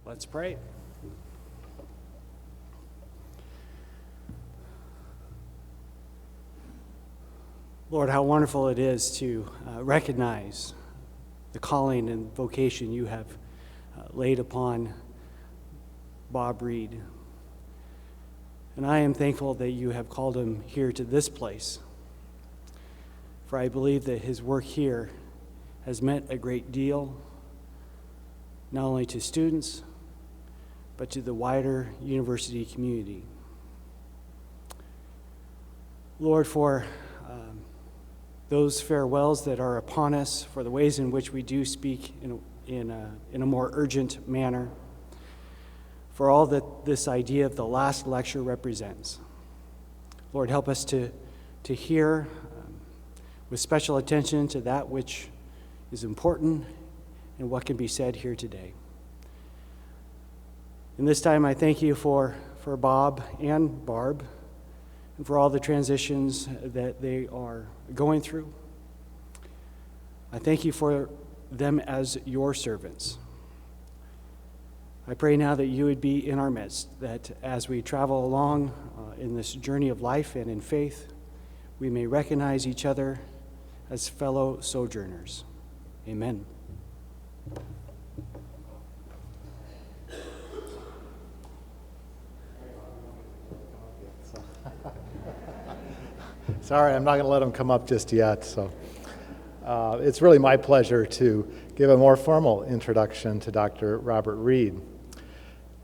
Let's pray. Lord, how wonderful it is to recognize the calling and vocation you have laid upon Bob Reid. And I am thankful that you have called him here to this place, for I believe that his work here has meant a great deal, not only to students, but to the wider university community. Lord, for those farewells that are upon us, for the ways in which we do speak in a more urgent manner, for all that this idea of the last lecture represents. Lord, help us to hear with special attention to that which is important and what can be said here today. And this time I thank you for Bob and Barb and for all the transitions that they are going through. I thank you for them as your servants. I pray now that you would be in our midst, that as we travel along in this journey of life and in faith, we may recognize each other as fellow sojourners. Amen. Sorry, I'm not going to let him come up just yet. So it's really my pleasure to give a more formal introduction to Dr. Robert Reid.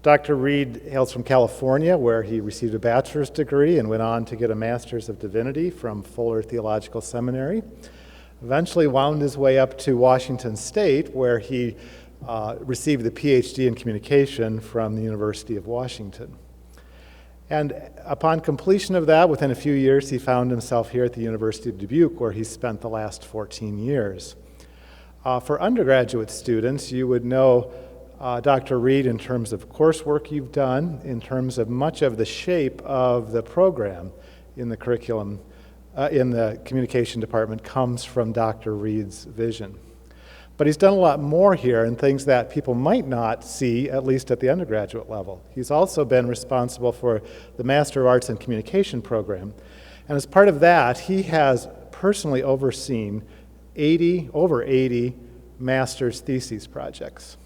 Dr. Reid hails from California, where he received a bachelor's degree and went on to get a master's of divinity from Fuller Theological Seminary. Eventually wound his way up to Washington State, where he received the PhD in communication from the University of Washington. And upon completion of that, within a few years, he found himself here at the University of Dubuque, where he spent the last 14 years. For undergraduate students, you would know Dr. Reid in terms of coursework you've done, in terms of much of the shape of the program in the curriculum, in the communication department comes from Dr. Reid's vision. But he's done a lot more here and things that people might not see, at least at the undergraduate level. He's also been responsible for the Master of Arts in Communication program. And as part of that, he has personally overseen over 80 master's theses projects.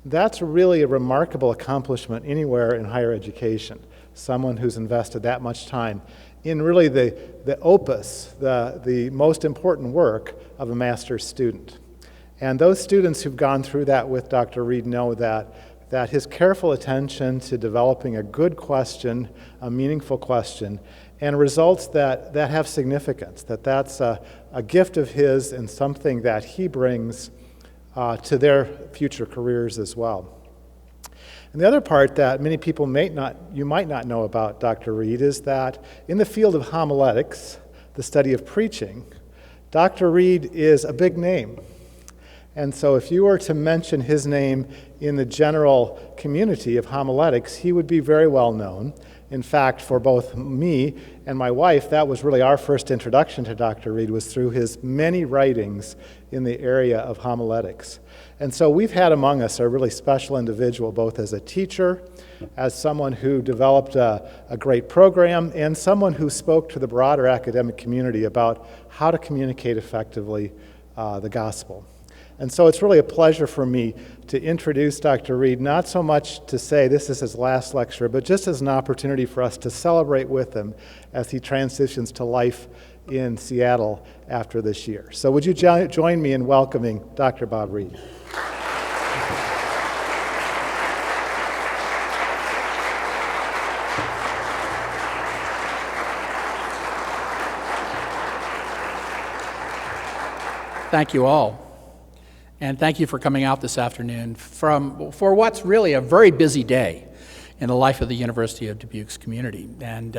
That's really a remarkable accomplishment anywhere in higher education, someone who's invested that much time in really the opus, the most important work of a master's student. And those students who've gone through that with Dr. Reid know that his careful attention to developing a good question, a meaningful question, and results that have significance, that's a gift of his and something that he brings to their future careers as well. And the other part that many people you might not know about Dr. Reid is that in the field of homiletics, the study of preaching, Dr. Reid is a big name. And so if you were to mention his name in the general community of homiletics, he would be very well known. In fact, for both me and my wife, that was really our first introduction to Dr. Reid, was through his many writings in the area of homiletics. And so we've had among us a really special individual, both as a teacher, as someone who developed a great program, and someone who spoke to the broader academic community about how to communicate effectively the gospel. And so it's really a pleasure for me to introduce Dr. Reid, not so much to say this is his last lecture, but just as an opportunity for us to celebrate with him as he transitions to life in Seattle after this year. So would you join me in welcoming Dr. Bob Reid? Thank you all. And thank you for coming out this afternoon for what's really a very busy day in the life of the University of Dubuque's community. And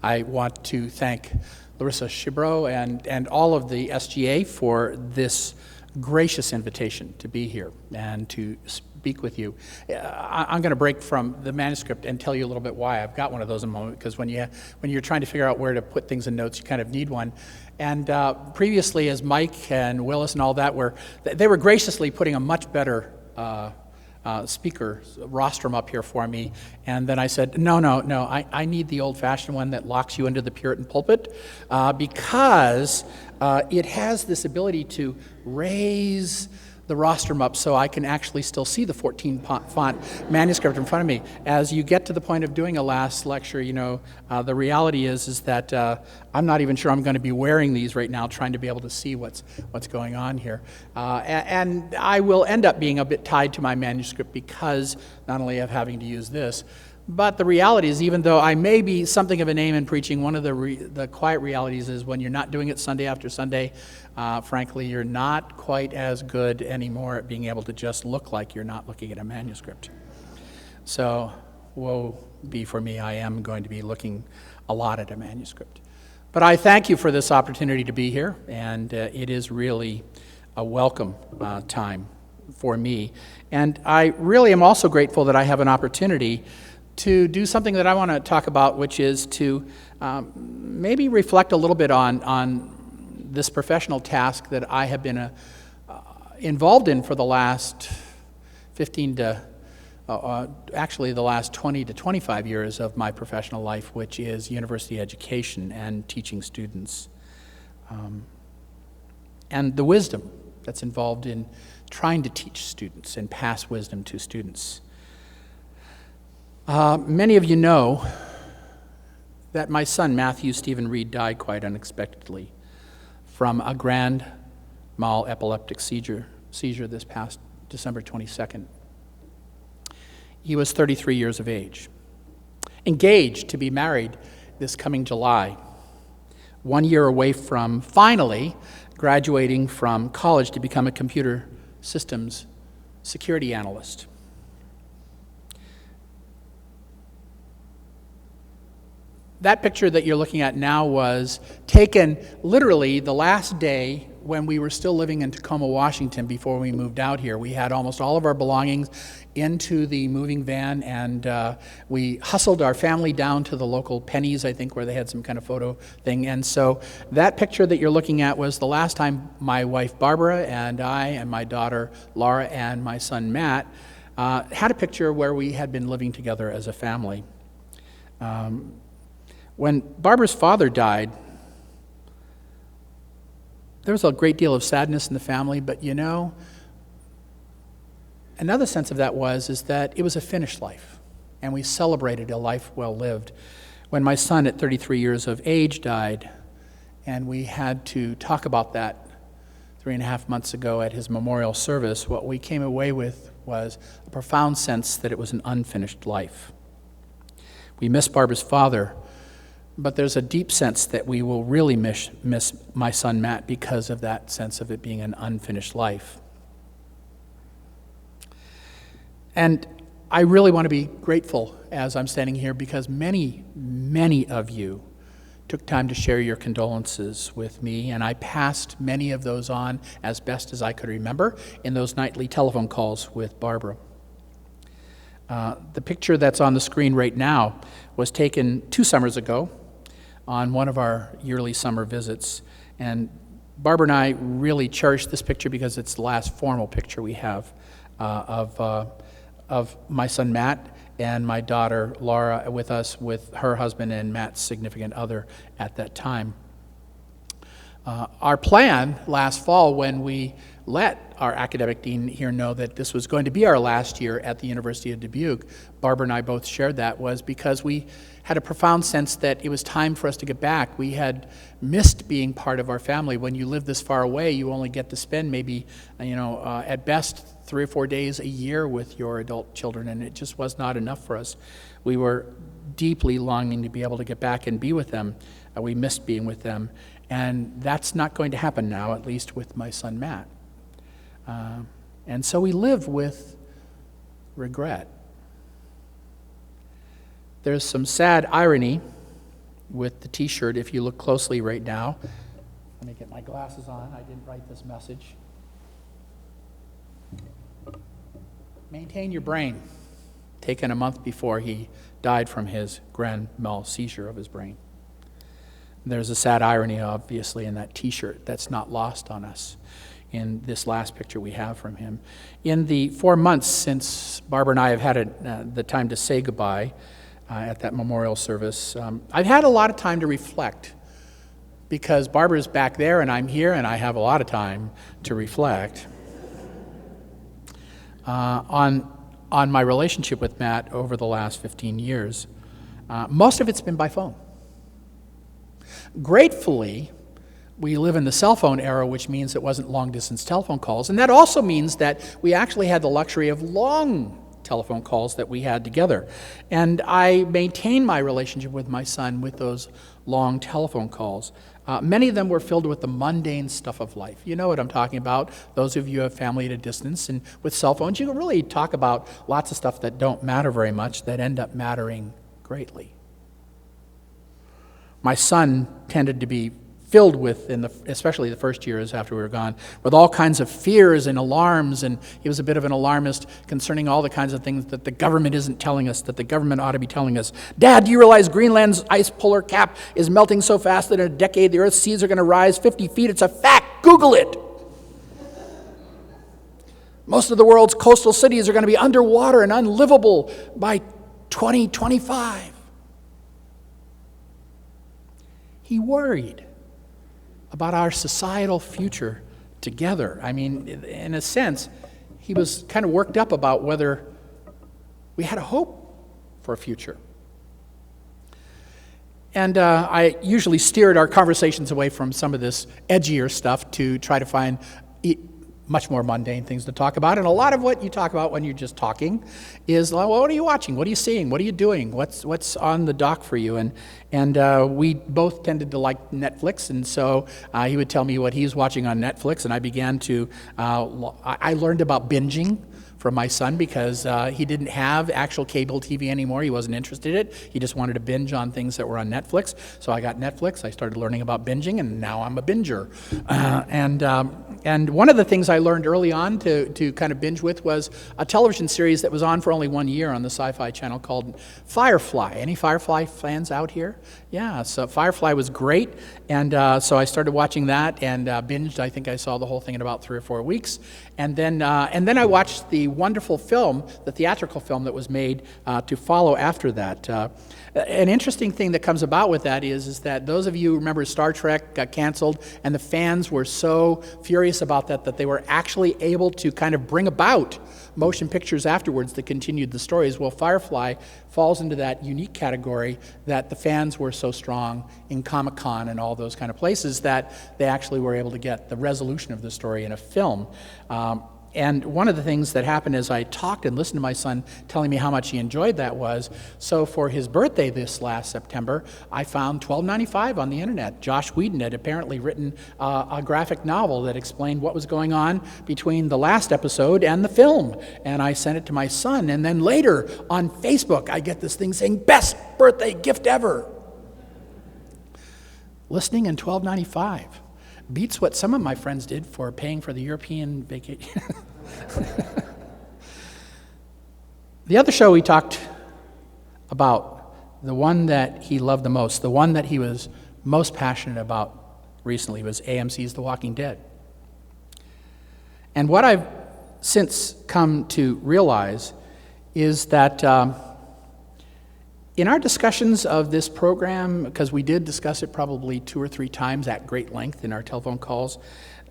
I want to thank Larissa Shibro and all of the SGA for this gracious invitation to be here and to speak with you. I'm going to break from the manuscript and tell you a little bit why. I've got one of those in a moment, because when you're trying to figure out where to put things in notes, you kind of need one. And previously, as Mike and Willis and all that they were graciously putting a much better speaker rostrum up here for me, and then I said, no, I need the old-fashioned one that locks you into the Puritan pulpit, because it has this ability to raise the rostrum up so I can actually still see the 14 font manuscript in front of me. As you get to the point of doing a last lecture, the reality is that I'm not even sure I'm going to be wearing these right now, trying to be able to see what's going on here. And I will end up being a bit tied to my manuscript because not only of having to use this, but the reality is, even though I may be something of a name in preaching, one of the quiet realities is when you're not doing it Sunday after Sunday, frankly, you're not quite as good anymore at being able to just look like you're not looking at a manuscript. So, woe be for me, I am going to be looking a lot at a manuscript. But I thank you for this opportunity to be here, and it is really a welcome time for me. And I really am also grateful that I have an opportunity to do something that I want to talk about, which is to maybe reflect a little bit on this professional task that I have been involved in for the last actually the last 20 to 25 years of my professional life, which is university education and teaching students. And the wisdom that's involved in trying to teach students and pass wisdom to students. Many of you know that my son, Matthew Stephen Reid, died quite unexpectedly from a grand mal epileptic seizure this past December 22nd. He was 33 years of age, engaged to be married this coming July, 1 year away from finally graduating from college to become a computer systems security analyst. That picture that you're looking at now was taken literally the last day when we were still living in Tacoma, Washington, before we moved out here. We had almost all of our belongings into the moving van, and we hustled our family down to the local Penny's, I think, where they had some kind of photo thing. And so that picture that you're looking at was the last time my wife Barbara and I and my daughter Laura and my son Matt had a picture where we had been living together as a family. When Barbara's father died, there was a great deal of sadness in the family, but another sense of that is that it was a finished life, and we celebrated a life well lived. When my son at 33 years of age died, and we had to talk about that 3.5 months ago at his memorial service, what we came away with was a profound sense that it was an unfinished life. We miss Barbara's father, but there's a deep sense that we will really miss my son Matt because of that sense of it being an unfinished life. And I really want to be grateful as I'm standing here because many, many of you took time to share your condolences with me, and I passed many of those on as best as I could remember in those nightly telephone calls with Barbara. The picture that's on the screen right now was taken 2 summers ago on one of our yearly summer visits. And Barbara and I really cherish this picture because it's the last formal picture we have of my son Matt and my daughter Laura with us, with her husband and Matt's significant other at that time. Our plan last fall, when we let our academic dean here know that this was going to be our last year at the University of Dubuque, Barbara and I both shared that, was because we had a profound sense that it was time for us to get back. We had missed being part of our family. When you live this far away, you only get to spend maybe, at best 3 or 4 days a year with your adult children, and it just was not enough for us. We were deeply longing to be able to get back and be with them. We missed being with them, and that's not going to happen now, at least with my son Matt. And so we live with regret. There's some sad irony with the t-shirt if you look closely right now. Let me get my glasses on. I didn't write this message. Maintain your brain. Taken a month before he died from his grand mal seizure of his brain. There's a sad irony, obviously, in that t-shirt that's not lost on us. in this last picture we have from him. In the 4 months since Barbara and I have had the time to say goodbye at that memorial service, I've had a lot of time to reflect, because Barbara's back there and I'm here, and I have a lot of time to reflect on my relationship with Matt over the last 15 years. Most of it's been by phone. Gratefully, we live in the cell phone era, which means it wasn't long-distance telephone calls, and that also means that we actually had the luxury of long telephone calls that we had together. And I maintain my relationship with my son with those long telephone calls. Many of them were filled with the mundane stuff of life. You know what I'm talking about. Those of you who have family at a distance, and with cell phones, you can really talk about lots of stuff that don't matter very much that end up mattering greatly. My son tended to be filled with, especially the first years after we were gone, with all kinds of fears and alarms, and he was a bit of an alarmist concerning all the kinds of things that the government isn't telling us, that the government ought to be telling us. Dad, do you realize Greenland's ice polar cap is melting so fast that in a decade the Earth's seas are going to rise 50 feet? It's a fact. Google it. Most of the world's coastal cities are going to be underwater and unlivable by 2025. He worried about our societal future together. I mean, in a sense, he was kind of worked up about whether we had a hope for a future. And I usually steered our conversations away from some of this edgier stuff to try to find much more mundane things to talk about. And a lot of what you talk about when you're just talking is, well, what are you watching? What are you seeing? What are you doing? What's on the dock for you? And we both tended to like Netflix, and so he would tell me what he's watching on Netflix, and I began to, I learned about binging from my son, because he didn't have actual cable TV anymore. He wasn't interested in it. He just wanted to binge on things that were on Netflix. So I got Netflix. I started learning about binging, and now I'm a binger. And one of the things I learned early on to kind of binge with was a television series that was on for only 1 year on the Sci-Fi Channel called Firefly. Any Firefly fans out here? Yeah, so Firefly was great, and so I started watching that and binged. I think I saw the whole thing in about 3 or 4 weeks, and then I watched the wonderful film, the theatrical film that was made to follow after that. An interesting thing that comes about with that is that those of you who remember Star Trek got canceled, and the fans were so furious about that they were actually able to kind of bring about motion pictures afterwards that continued the stories. Well, Firefly falls into that unique category that the fans were so strong in Comic-Con and all those kind of places that they actually were able to get the resolution of the story in a film. And one of the things that happened as I talked and listened to my son telling me how much he enjoyed that was, so for his birthday this last September, I found 1295 on the internet. Josh Whedon had apparently written a graphic novel that explained what was going on between the last episode and the film. And I sent it to my son, and then later on Facebook, I get this thing saying, best birthday gift ever. Listening in 1295. Beats what some of my friends did for paying for the European vacation. The other show we talked about, the one that he loved the most, the one that he was most passionate about recently, was AMC's The Walking Dead. And what I've since come to realize is that in our discussions of this program, because we did discuss it probably 2 or 3 times at great length in our telephone calls,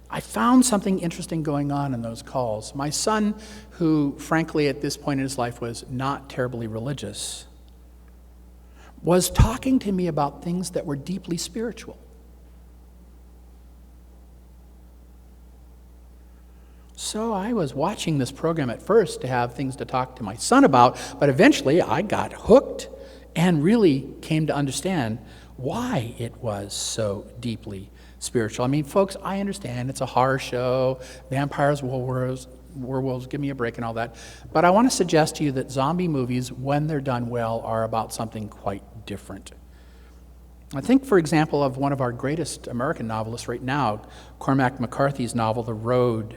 I found something interesting going on in those calls. My son, who frankly at this point in his life was not terribly religious, was talking to me about things that were deeply spiritual. So I was watching this program at first to have things to talk to my son about, but eventually I got hooked and really came to understand why it was so deeply spiritual. I mean, folks, I understand it's a horror show, vampires, werewolves, give me a break and all that, but I want to suggest to you that zombie movies, when they're done well, are about something quite different. I think, for example, of one of our greatest American novelists right now, Cormac McCarthy's novel, The Road.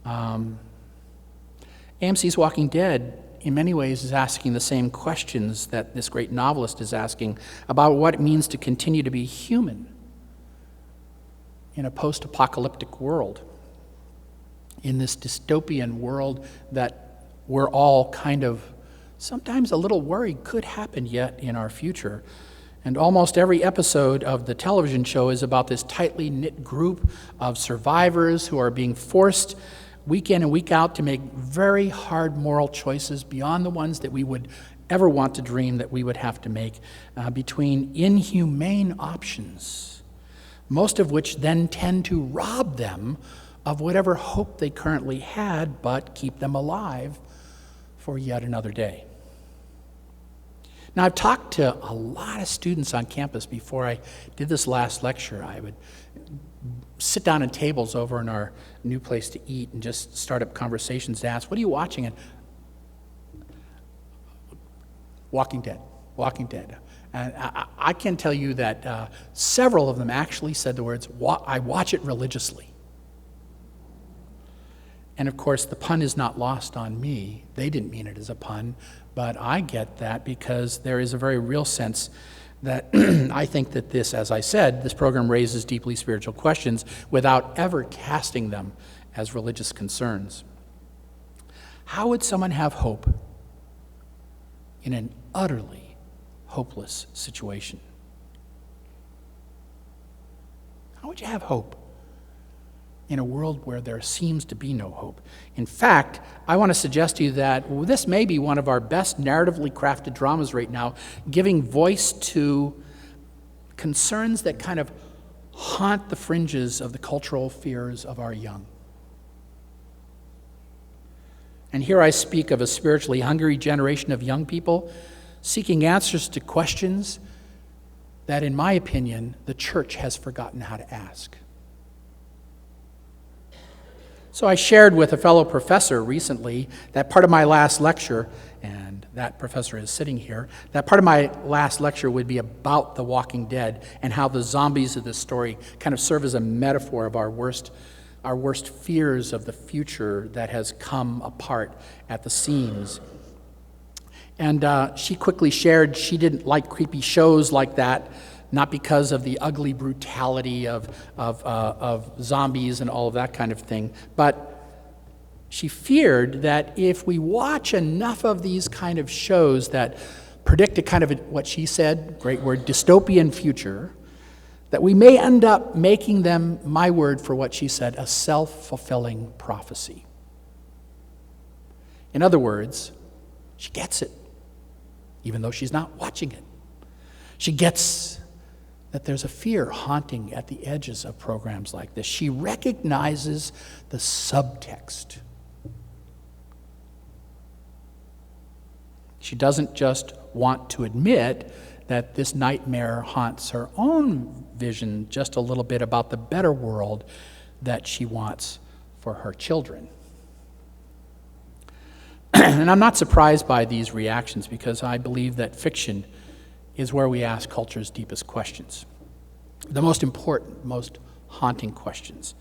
AMC's Walking Dead, in many ways, is asking the same questions that this great novelist is asking about what it means to continue to be human in a post-apocalyptic world. in this dystopian world that we're all kind of sometimes a little worried could happen yet in our future. And almost every episode of the television show is about this tightly knit group of survivors who are being forced week in and week out to make very hard moral choices beyond the ones that we would ever want to dream that we would have to make, between inhumane options, most of which then tend to rob them of whatever hope they currently had, but keep them alive for yet another day. Now, I've talked to a lot of students on campus before I did this last lecture. I would sit down at tables over in our new place to eat and just start up conversations to ask, what are you watching? And Walking Dead. And I can tell you that several of them actually said the words, I watch it religiously. And of course, the pun is not lost on me. They didn't mean it as a pun, but I get that because there is a very real sense that I think that this, as I said, this program raises deeply spiritual questions without ever casting them as religious concerns. How would someone have hope in an utterly hopeless situation? How would you have hope in a world where there seems to be no hope? In fact, I want to suggest to you that this may be one of our best narratively crafted dramas right now, giving voice to concerns that kind of haunt the fringes of the cultural fears of our young. And here I speak of a spiritually hungry generation of young people seeking answers to questions that, in my opinion, the church has forgotten how to ask. So I shared with a fellow professor recently that part of my last lecture, and that professor is sitting here, that part of my last lecture would be about The Walking Dead and how the zombies of this story kind of serve as a metaphor of our worst fears of the future that has come apart at the seams. And she quickly shared she didn't like creepy shows like that, not because of the ugly brutality of zombies and all of that kind of thing, but she feared that if we watch enough of these kind of shows that predict a kind of, what she said, great word, dystopian future, that we may end up making them, my word for what she said, a self-fulfilling prophecy. In other words, she gets it, even though she's not watching it. She gets that there's a fear haunting at the edges of programs like this. She recognizes the subtext. She doesn't just want to admit that this nightmare haunts her own vision just a little bit about the better world that she wants for her children. And I'm not surprised by these reactions because I believe that fiction is where we ask culture's deepest questions, the most important, most haunting questions.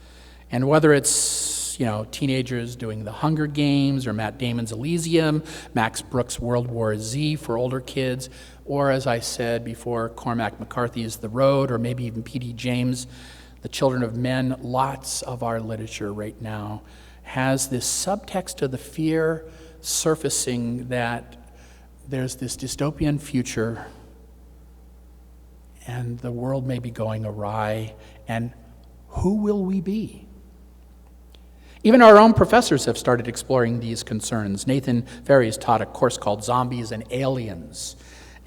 And whether it's, teenagers doing The Hunger Games or Matt Damon's Elysium, Max Brooks' World War Z for older kids, or as I said before, Cormac McCarthy's The Road, or maybe even P.D. James' The Children of Men, lots of our literature right now has this subtext of the fear surfacing that there's this dystopian future and the world may be going awry, and who will we be? Even our own professors have started exploring these concerns. Nathan Ferry has taught a course called Zombies and Aliens,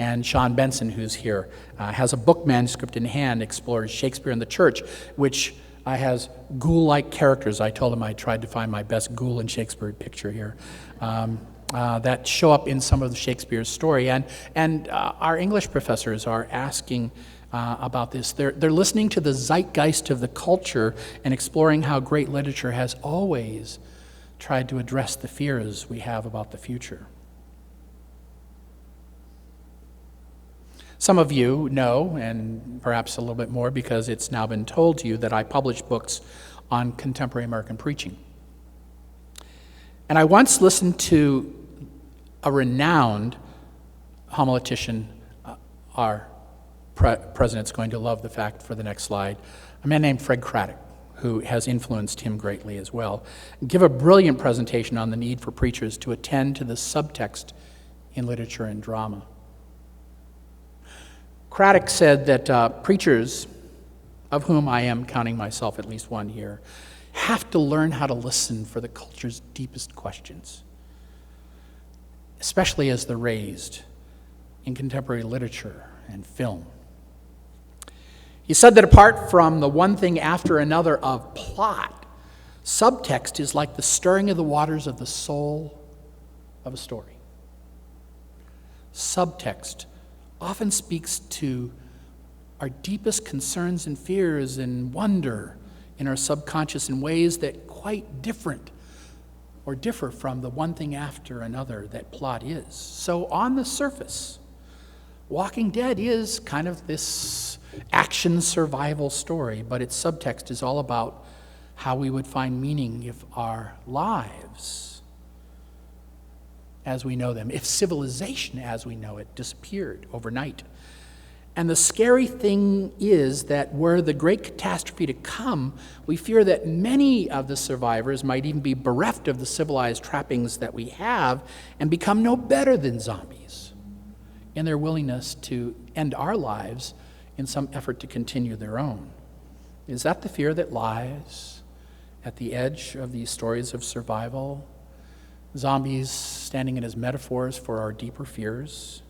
and Sean Benson, who's here, has a book manuscript in hand, explores Shakespeare and the Church, which has ghoul-like characters. I told him I tried to find my best ghoul in Shakespeare picture here. That show up in some of the Shakespeare's story. And our English professors are asking about this. They're listening to the zeitgeist of the culture and exploring how great literature has always tried to address the fears we have about the future. Some of you know, and perhaps a little bit more because it's now been told to you, that I publish books on contemporary American preaching. And I once listened to a renowned homiletician, our president's going to love the fact for the next slide, a man named Craddock, who has influenced him greatly as well, give a brilliant presentation on the need for preachers to attend to the subtext in literature and drama. Craddock said that preachers, of whom I am counting myself at least one here, have to learn how to listen for the culture's deepest questions, especially as they're raised in contemporary literature and film. He said that apart from the one thing after another of plot, subtext is like the stirring of the waters of the soul of a story. Subtext often speaks to our deepest concerns and fears and wonder in our subconscious in ways that quite different or differ from the one thing after another that plot is. So on the surface, Walking Dead is kind of this action survival story, but its subtext is all about how we would find meaning if our lives, as we know them, if civilization as we know it, disappeared overnight. And the scary thing is that were the great catastrophe to come, we fear that many of the survivors might even be bereft of the civilized trappings that we have and become no better than zombies in their willingness to end our lives in some effort to continue their own. Is that the fear that lies at the edge of these stories of survival? Zombies standing in as metaphors for our deeper fears?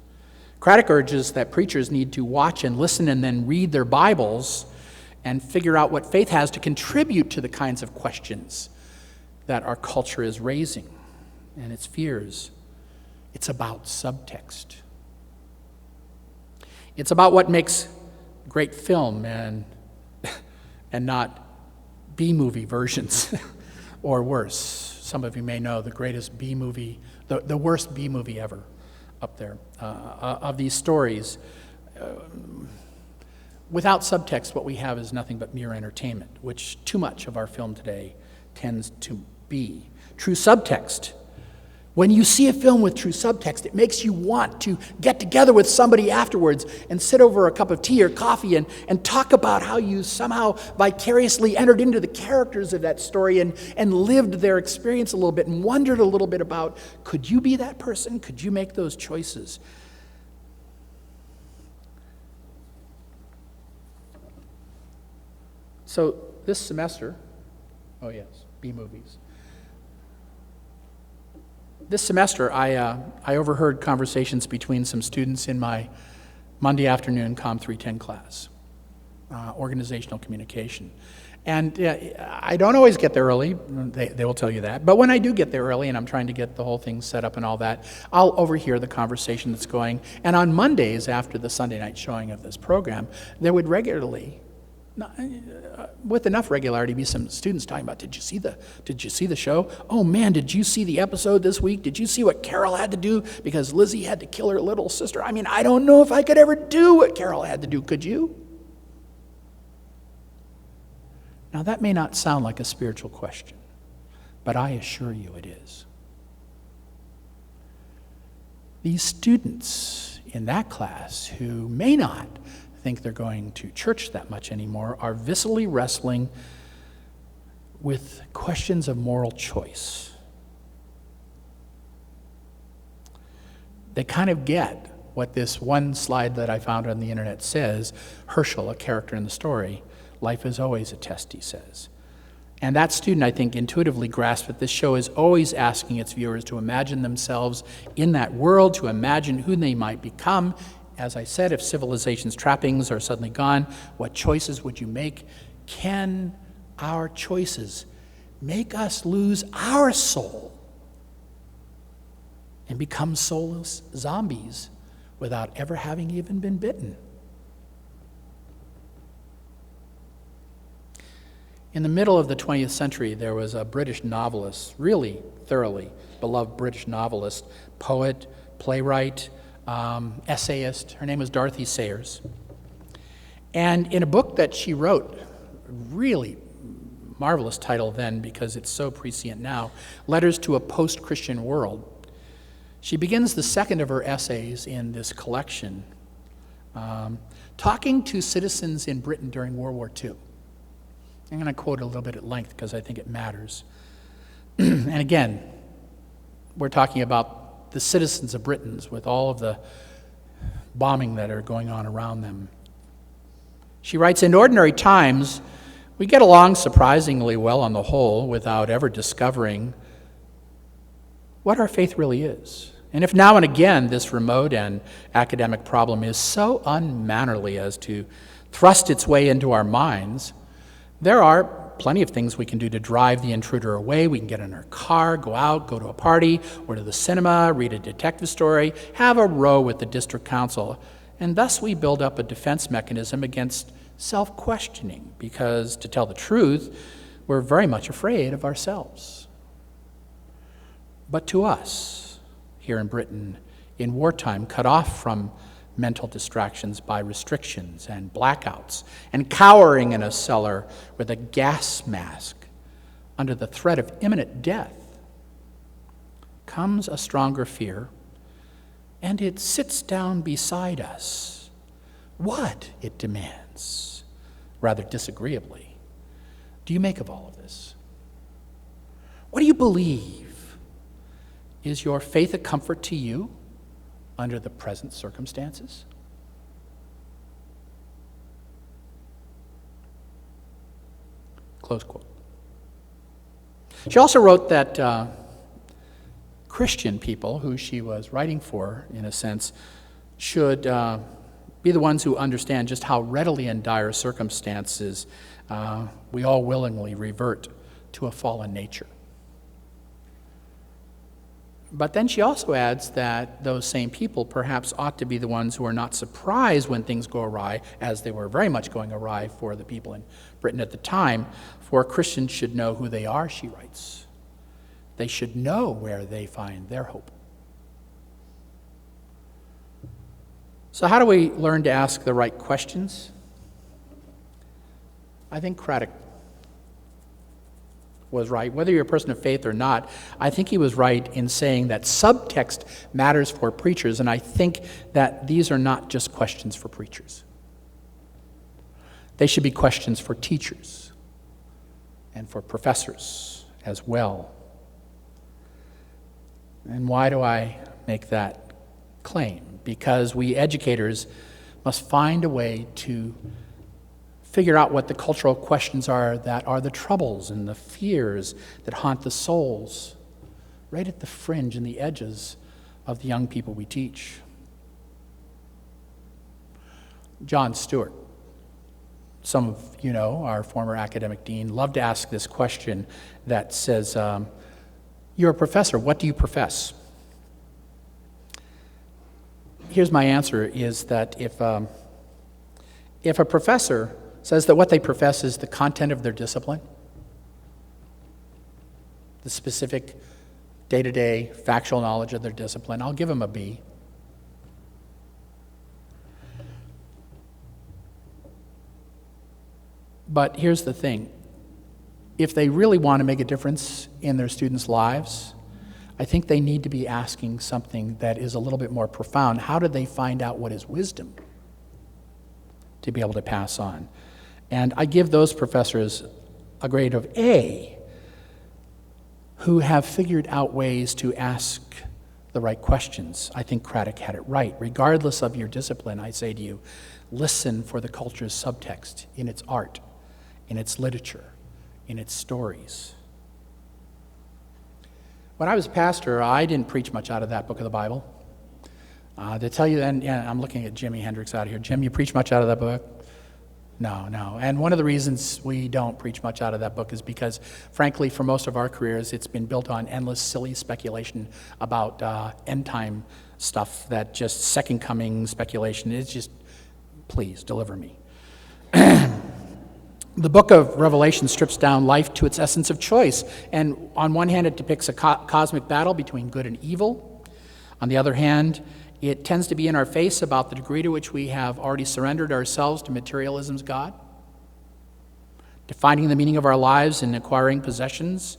Craddock urges that preachers need to watch and listen and then read their Bibles and figure out what faith has to contribute to the kinds of questions that our culture is raising and its fears. It's about subtext. It's about what makes great film and not B-movie versions or worse. Some of you may know the greatest B-movie, the worst B-movie ever up there of these stories. Without subtext, what we have is nothing but mere entertainment, which too much of our film today tends to be. True subtext. When you see a film with true subtext, it makes you want to get together with somebody afterwards and sit over a cup of tea or coffee and talk about how you somehow vicariously entered into the characters of that story and lived their experience a little bit and wondered a little bit about, could you be that person? Could you make those choices? So this semester, oh yes, B-movies. This semester, I overheard conversations between some students in my Monday afternoon Com 310 class, organizational communication. And I don't always get there early, they will tell you that, but when I do get there early and I'm trying to get the whole thing set up and all that, I'll overhear the conversation that's going. And on Mondays, after the Sunday night showing of this program, there would regularly, with enough regularity, be some students talking about, did you see the show? Oh man, did you see the episode this week? Did you see what Carol had to do because Lizzie had to kill her little sister? I mean, I don't know if I could ever do what Carol had to do. Could you? Now that may not sound like a spiritual question, but I assure you it is. These students in that class who may not think they're going to church that much anymore are viscerally wrestling with questions of moral choice. They kind of get what this one slide that I found on the internet says. Hershel, a character in the story, life is always a test, he says. And that student, I think, intuitively grasped that this show is always asking its viewers to imagine themselves in that world, to imagine who they might become. As I said, if civilization's trappings are suddenly gone, what choices would you make? Can our choices make us lose our soul and become soulless zombies without ever having even been bitten? In the middle of the 20th century, there was a British novelist, really thoroughly beloved British novelist, poet, playwright, essayist. Her name was Dorothy Sayers. And in a book that she wrote, really marvelous title then because it's so prescient now, Letters to a Post-Christian World, she begins the second of her essays in this collection talking to citizens in Britain during World War II. I'm going to quote it a little bit at length because I think it matters. And again, we're talking about the citizens of Britain with all of the bombing that are going on around them. She writes, "In ordinary times, we get along surprisingly well on the whole without ever discovering what our faith really is. And if now and again this remote and academic problem is so unmannerly as to thrust its way into our minds, there are plenty of things we can do to drive the intruder away. We can get in our car, go out, go to a party, or to the cinema, read a detective story, have a row with the district council, and thus we build up a defense mechanism against self-questioning, because, to tell the truth, we're very much afraid of ourselves. But to us, here in Britain, in wartime, cut off from mental distractions by restrictions and blackouts, and cowering in a cellar with a gas mask under the threat of imminent death, comes a stronger fear, and it sits down beside us. What, it demands, rather disagreeably, do you make of all of this? What do you believe? Is your faith a comfort to you under the present circumstances? Close quote. She also wrote that Christian people, who she was writing for, in a sense, should be the ones who understand just how readily in dire circumstances we all willingly revert to a fallen nature. But then she also adds that those same people perhaps ought to be the ones who are not surprised when things go awry, as they were very much going awry for the people in Britain at the time, for Christians should know who they are, she writes. They should know where they find their hope. So how do we learn to ask the right questions? I think Craddock was right. Whether you're a person of faith or not, I think he was right in saying that subtext matters for preachers, and I think that these are not just questions for preachers. They should be questions for teachers and for professors as well. And why do I make that claim? Because we educators must find a way to figure out what the cultural questions are that are the troubles and the fears that haunt the souls right at the fringe and the edges of the young people we teach. John Stewart, some of you know, our former academic dean, loved to ask this question that says, you're a professor, what do you profess? Here's my answer, is that if a professor says that what they profess is the content of their discipline, the specific day-to-day factual knowledge of their discipline, I'll give them a B. But here's the thing. If they really want to make a difference in their students' lives, I think they need to be asking something that is a little bit more profound. How do they find out what is wisdom to be able to pass on? And I give those professors a grade of A who have figured out ways to ask the right questions. I think Craddock had it right. Regardless of your discipline, I say to you, listen for the culture's subtext in its art, in its literature, in its stories. When I was pastor, I didn't preach much out of that book of the Bible. To tell you, and yeah, I'm looking at Jimi Hendrix out here. Jim, you preach much out of that book? No. And one of the reasons we don't preach much out of that book is because, frankly, for most of our careers, it's been built on endless, silly speculation about end-time stuff, that just second coming speculation. It's just, please, deliver me. The book of Revelation strips down life to its essence of choice. And on one hand, it depicts a cosmic battle between good and evil. On the other hand, it tends to be in our face about the degree to which we have already surrendered ourselves to materialism's God, defining the meaning of our lives in acquiring possessions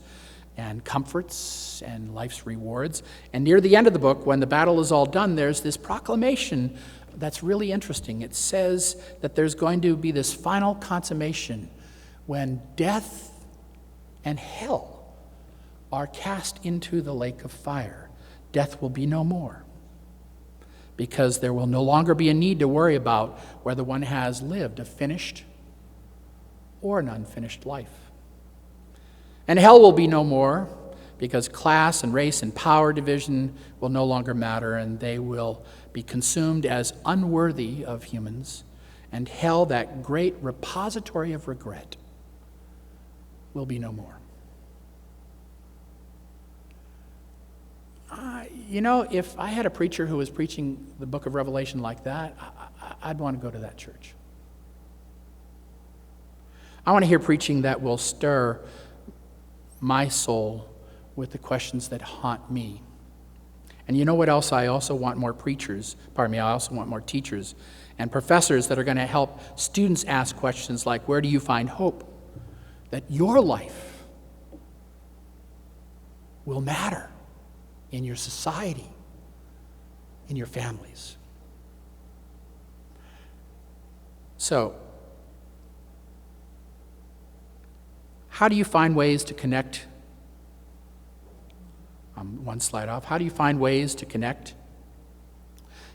and comforts and life's rewards. And near the end of the book, when the battle is all done, there's this proclamation that's really interesting. It says that there's going to be this final consummation when death and hell are cast into the lake of fire, death will be no more, because there will no longer be a need to worry about whether one has lived a finished or an unfinished life. And hell will be no more, because class and race and power division will no longer matter, and they will be consumed as unworthy of humans. And hell, that great repository of regret, will be no more. If I had a preacher who was preaching the book of Revelation like that, I'd want to go to that church. I want to hear preaching that will stir my soul with the questions that haunt me. And you know what else? I also want more I also want more teachers and professors that are going to help students ask questions like, where do you find hope that your life will matter in your society, in your families? So, how do you find ways to connect? One slide off. How do you find ways to connect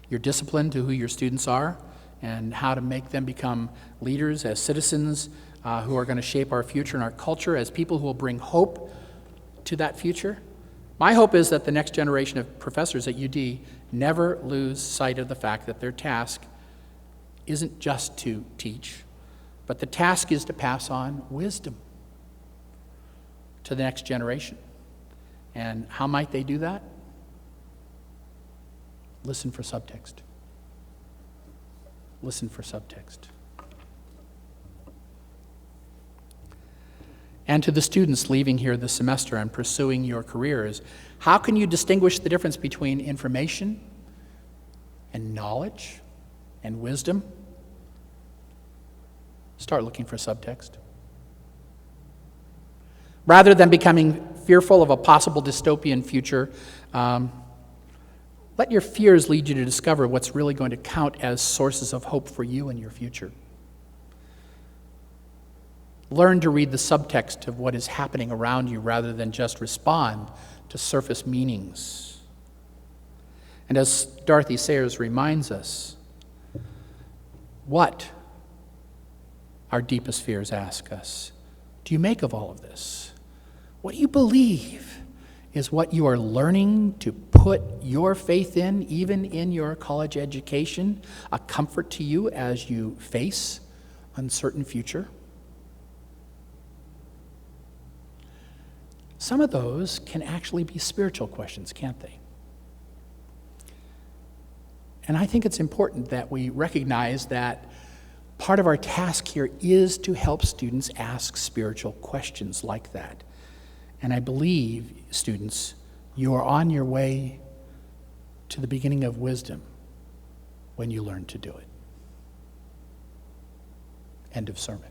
your discipline to who your students are, and how to make them become leaders as citizens who are going to shape our future and our culture, as people who will bring hope to that future? My hope is that the next generation of professors at UD never lose sight of the fact that their task isn't just to teach, but the task is to pass on wisdom to the next generation. And how might they do that? Listen for subtext. Listen for subtext. And to the students leaving here this semester and pursuing your careers, how can you distinguish the difference between information and knowledge and wisdom? Start looking for subtext. Rather than becoming fearful of a possible dystopian future, let your fears lead you to discover what's really going to count as sources of hope for you and your future. Learn to read the subtext of what is happening around you rather than just respond to surface meanings. And as Dorothy Sayers reminds us, what our deepest fears ask us, do you make of all of this? What do you believe is what you are learning to put your faith in, even in your college education, a comfort to you as you face uncertain future? Some of those can actually be spiritual questions, can't they? And I think it's important that we recognize that part of our task here is to help students ask spiritual questions like that. And I believe, students, you are on your way to the beginning of wisdom when you learn to do it. End of sermon.